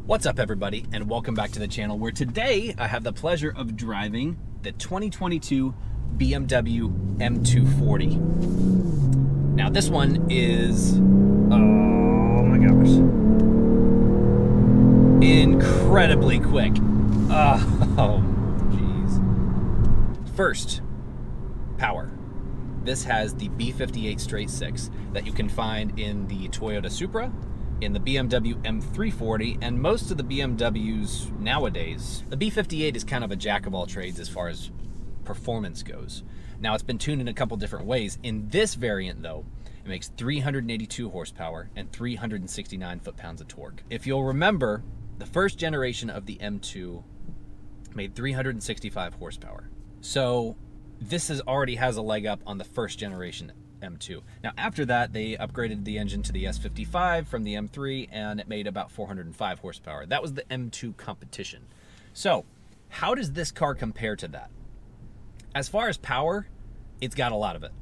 What's up, everybody, and welcome back to the channel, where today I have the pleasure of driving the 2022 BMW M240. Now this one is, oh my gosh, incredibly quick. Oh, jeez. First, power. This has the B58 straight six that you can find in the Toyota Supra, in the BMW M340, and most of the BMWs nowadays. The B58 is kind of a jack of all trades as far as performance goes. Now, it's been tuned in a couple different ways. In this variant, though, it makes 382 horsepower and 369 foot-pounds of torque. If you'll remember, the first generation of the M2 made 365 horsepower. So this already has a leg up on the first generation M2. Now after that, they upgraded the engine to the S55 from the M3, and it made about 405 horsepower. That was the M2 competition. So how does this car compare to that? As far as power, it's got a lot of it.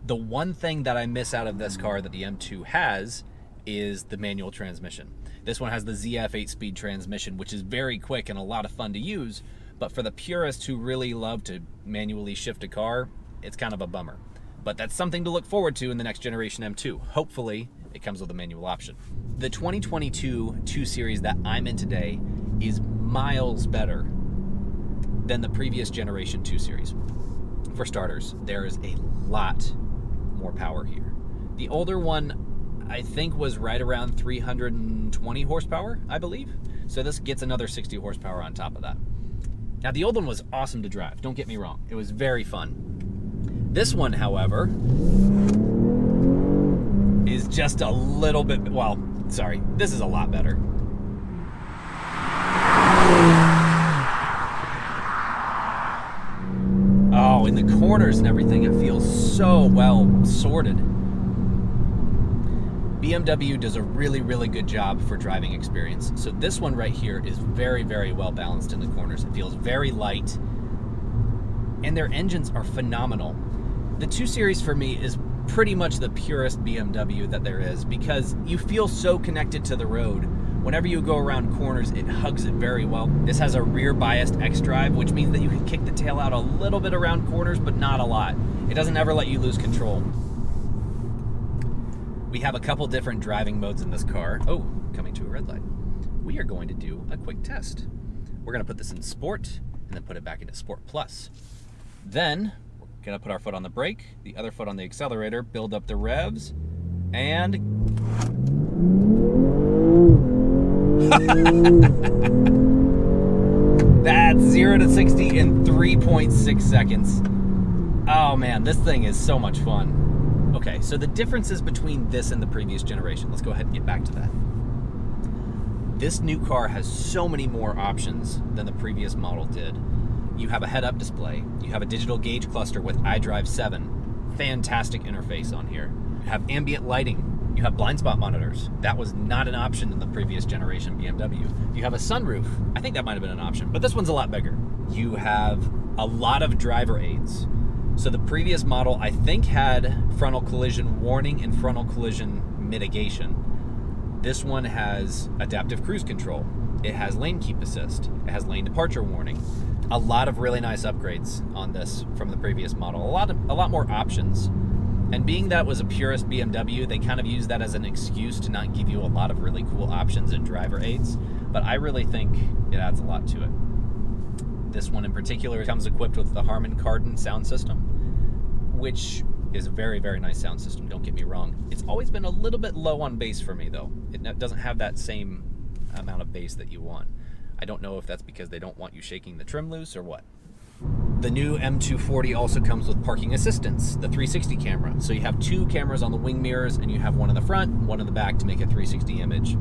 The one thing that I miss out of this car that the M2 has is the manual transmission. This one has the ZF 8-speed transmission, which is very quick and a lot of fun to use, but for the purists who really love to manually shift a car, it's kind of a bummer. But that's something to look forward to in the next generation M2. Hopefully, it comes with a manual option. The 2022 2 Series that I'm in today is miles better than the previous generation 2 Series. For starters, there is a lot more power here. The older one, I think, was right around 320 horsepower, I believe. So this gets another 60 horsepower on top of that. Now, the old one was awesome to drive, don't get me wrong. It was very fun. This one, however, is just a little bit, well, sorry, this is a lot better. Oh, in the corners and everything, it feels so well sorted. BMW does a really, really good job for driving experience. So this one right here is very, very well balanced in the corners. It feels very light, and their engines are phenomenal. The 2 Series for me is pretty much the purest BMW that there is, because you feel so connected to the road. Whenever you go around corners, it hugs it very well. This has a rear biased X-Drive, which means that you can kick the tail out a little bit around corners, but not a lot. It doesn't ever let you lose control. We have a couple different driving modes in this car. Oh, coming to a red light. We are going to do a quick test. We're going to put this in Sport, and then put it back into Sport Plus. Then we're going to put our foot on the brake, the other foot on the accelerator, build up the revs, and that's 0 to 60 in 3.6 seconds. Oh man, this thing is so much fun. Okay, so the differences between this and the previous generation, let's go ahead and get back to that. This new car has so many more options than the previous model did. You have a head-up display, you have a digital gauge cluster with iDrive 7, fantastic interface on here. You have ambient lighting, you have blind spot monitors. That was not an option in the previous generation BMW. You have a sunroof. I think that might have been an option, but this one's a lot bigger. You have a lot of driver aids. So the previous model, I think, had frontal collision warning and frontal collision mitigation. This one has adaptive cruise control. It has lane keep assist. It has lane departure warning. A lot of really nice upgrades on this from the previous model. A lot more options. And being that it was a purist BMW, they kind of used that as an excuse to not give you a lot of really cool options and driver aids. But I really think it adds a lot to it. This one in particular comes equipped with the Harman Kardon sound system, which is a very, very nice sound system, don't get me wrong. It's always been a little bit low on bass for me, though. It doesn't have that same amount of bass that you want. I don't know if that's because they don't want you shaking the trim loose or what. The new M240 also comes with parking assistance, the 360 camera. So you have 2 cameras on the wing mirrors, and you have one in the front and one in the back to make a 360 image.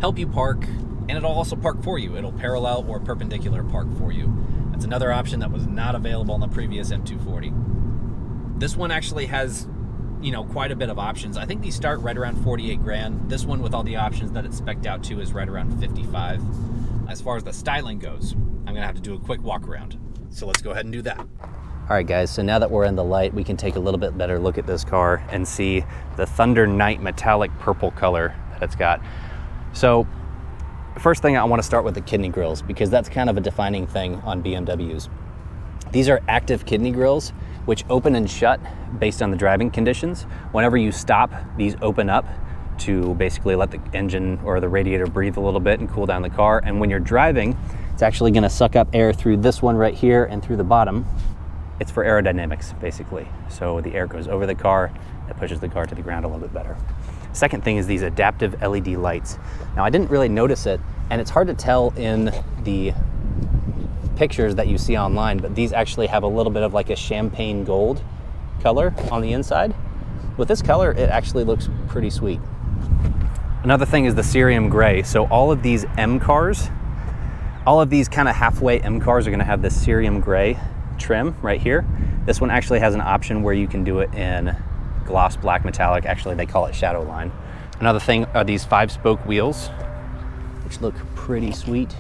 Help you park, and it'll also park for you. It'll parallel or perpendicular park for you. That's another option that was not available in the previous M240. This one actually has, quite a bit of options. I think these start right around 48 grand. This one, with all the options that it's spec'd out to, is right around 55. As far as the styling goes, I'm gonna have to do a quick walk around. So let's go ahead and do that. All right, guys, so now that we're in the light, we can take a little bit better look at this car and see the Thunder Night metallic purple color that it's got. So First thing, I want to start with the kidney grills, because that's kind of a defining thing on BMWs. These are active kidney grills, which open and shut based on the driving conditions. Whenever you stop, these open up to basically let the engine or the radiator breathe a little bit and cool down the car. And when you're driving, it's actually gonna suck up air through this one right here and through the bottom. It's for aerodynamics, basically. So the air goes over the car, it pushes the car to the ground a little bit better. Second thing is these adaptive LED lights. Now, I didn't really notice it, and it's hard to tell in the pictures that you see online, but these actually have a little bit of like a champagne gold color on the inside. With this color, it actually looks pretty sweet. Another thing is the cerium gray. So all of these M cars, all of these kind of halfway M cars are gonna have this cerium gray trim right here. This one actually has an option where you can do it in gloss black metallic. Actually, they call it shadow line. Another thing are these 5-spoke wheels, which look pretty sweet.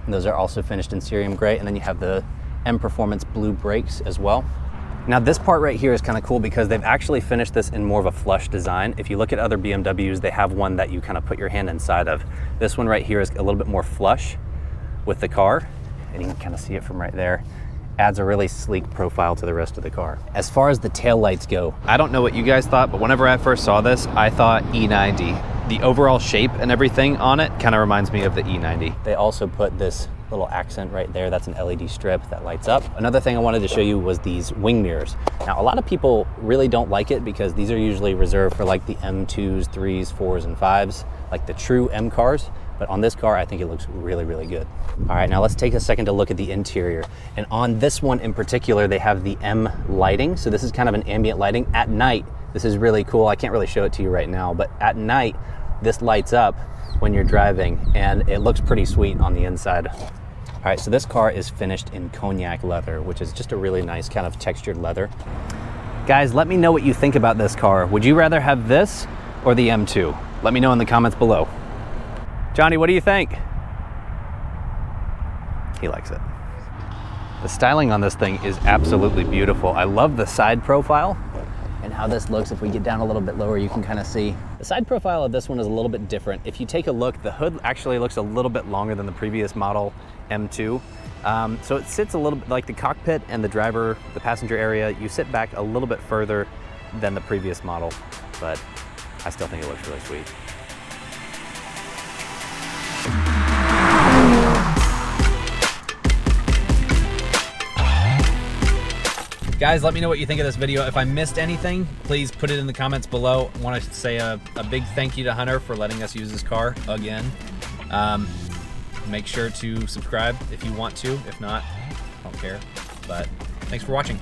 And those are also finished in cerium gray. And then you have the M Performance blue brakes as well. Now this part right here is kind of cool because they've actually finished this in more of a flush design. If you look at other BMWs, they have one that you kind of put your hand inside of. This one right here is a little bit more flush with the car, and you can kind of see it from right there. Adds a really sleek profile to the rest of the car. As far as the tail lights go, I don't know what you guys thought, but whenever I first saw this, I thought E90. The overall shape and everything on it kind of reminds me of the E90. They also put this little accent right there. That's an LED strip that lights up. Another thing I wanted to show you was these wing mirrors. Now, a lot of people really don't like it because these are usually reserved for like the M2s, 3s, 4s, and 5s, like the true M cars. But on this car, I think it looks really, really good. All right, now let's take a second to look at the interior. And on this one in particular, they have the M lighting. So this is kind of an ambient lighting. At night, this is really cool. I can't really show it to you right now, but at night, this lights up when you're driving, and it looks pretty sweet on the inside. All right, so this car is finished in cognac leather, which is just a really nice kind of textured leather. Guys, let me know what you think about this car. Would you rather have this or the M2? Let me know in the comments below. Johnny, what do you think? He likes it. The styling on this thing is absolutely beautiful. I love the side profile and how this looks. If we get down a little bit lower, you can kind of see. The side profile of this one is a little bit different. If you take a look, the hood actually looks a little bit longer than the previous model M2. So it sits a little bit like the cockpit and the driver, the passenger area, you sit back a little bit further than the previous model, but I still think it looks really sweet. Guys, let me know what you think of this video. If I missed anything, please put it in the comments below. I want to say a big thank you to Hunter for letting us use this car again. Make sure to subscribe if you want to. If not, I don't care. But thanks for watching.